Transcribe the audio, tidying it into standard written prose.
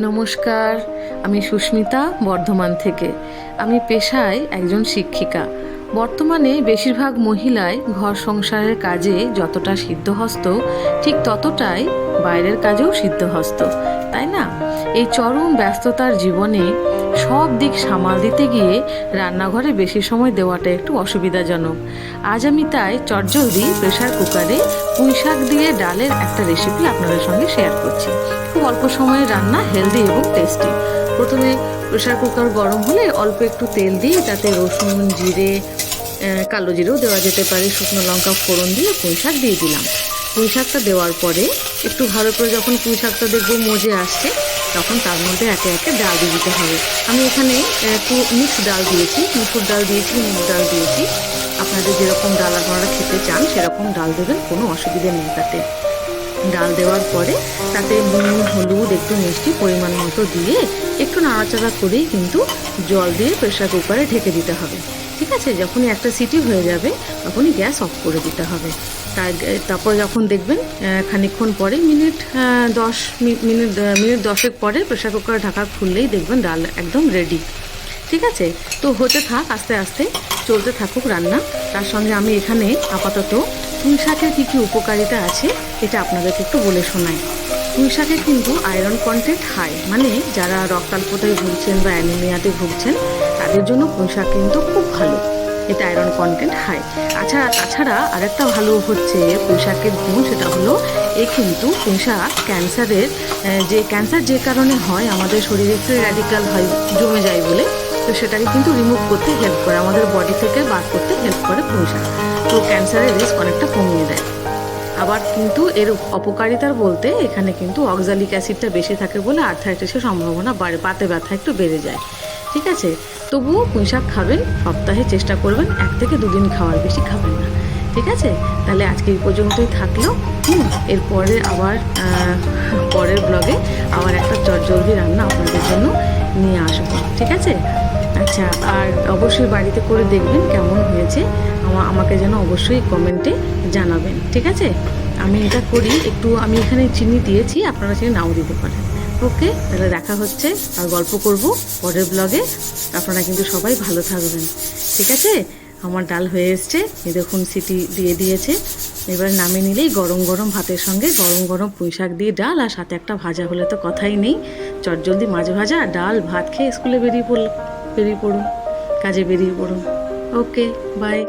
নমস্কার, আমি সুস্মিতা বর্ধমান থেকে। আমি পেশায় একজন শিক্ষিকা। বর্তমানে বেশিরভাগ মহিলাই ঘর সংসারের কাজে যতটা সিদ্ধহস্ত, ঠিক ততটাই বাইরের কাজেও সিদ্ধহস্ত, তাই না? এই চরম ব্যস্ততার জীবনে সব দিক সামাল দিতে গিয়ে রান্নাঘরে বেশি সময় দেওয়াটা একটু অসুবিধাজনক। আজ আমি তাই চটজলদি প্রেসার কুকারে পুঁইশাক দিয়ে ডালের একটা রেসিপি আপনাদের সঙ্গে শেয়ার করছি। খুব অল্প সময়ের রান্না, হেলদি এবং টেস্টি। প্রথমে প্রেসার কুকার গরম হলে অল্প একটু তেল দিয়ে তাতে রসুন, জিরে, কালো জিরেও দেওয়া যেতে পারে, শুকনো লঙ্কা ফোড়ন দিয়ে পুঁইশাক দিয়ে দিলাম। পুঁইশাকটা দেওয়ার পরে একটু ভালো করে যখন পুঁইশাকটা দেখবো মজে আসছে, তখন তার মধ্যে একে একে ডাল দিয়ে দিতে হবে। আমি এখানে একটু মিক্স ডাল দিয়েছি, মুসুর ডাল দিয়েছি, মুগ ডাল দিয়েছি। আপনাদের যেরকম ডাল আপনারা খেতে চান সেরকম ডাল দেবেন, কোনো অসুবিধে নেই তাতে। ডাল দেওয়ার পরে তাতে নুন, হলুদ, একটু মিষ্টি পরিমাণ মতো দিয়ে একটু নাড়াচাড়া করেই কিন্তু জল দিয়ে প্রেসার কুকারে ঢেকে দিতে হবে। ঠিক আছে? যখনই একটা সিটি হয়ে যাবে তখনই গ্যাস অফ করে দিতে হবে। তারপর যখন দেখবেন খানিকক্ষণ পরে মিনিট 10 পরে প্রেসার কুকার ঢাকা খুললেই দেখবেন ডাল একদম রেডি। ঠিক আছে? তো হতে থাক, আস্তে আস্তে চলতে থাকুক রান্না। তার সঙ্গে আমি এখানে আপাতত পুঁইশাকের কী কী উপকারিতা আছে এটা আপনাদেরকে একটু বলে শোনাই। পুঁইশাকে কিন্তু আয়রন কন্টেন্ট হাই, মানে যারা রক্তাল্পতায় ভুগছেন বা অ্যানিমিয়াতে ভুগছেন তাদের জন্য পুঁইশাক কিন্তু খুব ভালো। এতে আয়রন কন্টেন্ট হাই। তাছাড়া আরেকটা ভালো হচ্ছে পুঁইশাকের গুণ, সেটা হলো কিন্তু পুঁইশাক ক্যান্সার যে কারণে হয়, আমাদের শরীরে ফ্রি র্যাডিক্যাল হয়, জমে যায় বলে, তো সেটাকে কিন্তু রিমুভ করতে হেল্প করে, আমাদের বডি থেকে বার করতে হেল্প করে পুঁইশাক। তো ক্যান্সারের রিস্ক অনেকটা কমিয়ে দেয়। আবার কিন্তু এর অপকারিতার বলতে এখানে কিন্তু অক্সালিক অ্যাসিডটা বেশি থাকে বলে আর্থ্রাইটিসের সম্ভাবনা বাড়ে, পাতে ব্যথা একটু বেড়ে যায়। ঠিক আছে? তবুও পুঁইশাক খাবেন, সপ্তাহে চেষ্টা করবেন 1 থেকে 2 দিন খাওয়ার, বেশি খাবেন না। ঠিক আছে? তাহলে আজকে এই পর্যন্তই থাকলো। এরপরে আবার পরের ব্লগে আবার একটা চটজলদি রান্না আপনাদের জন্য নিয়ে আসবো। ঠিক আছে? আচ্ছা, আর অবশ্যই বাড়িতে করে দেখবেন কেমন হয়েছে, আমাকে যেন অবশ্যই কমেন্টে জানাবেন। ঠিক আছে? আমি এটা করি একটু, আমি এখানে চিনি দিয়েছি, আপনারা চিনি নাও দিতে পারেন। ওকে, তাহলে দেখা হচ্ছে, আর গল্প করব পরের ব্লগে। আপনারা কিন্তু সবাই ভালো থাকবেন। ঠিক আছে? আমার ডাল হয়ে এসছে, এই দেখুন সিটি দিয়ে দিয়েছে। এবার নামিয়ে নিলেই গরম গরম ভাতের সঙ্গে গরম গরম পুঁইশাক দিয়ে ডাল, আর সাথে একটা ভাজা হলে তো কথাই নেই। চটজলদি মাছ ভাজা, ডাল, ভাত খেয়ে স্কুলে বেরিয়ে পড়ুন, কাজে বেরিয়ে পড়ুন। ওকে, বাই।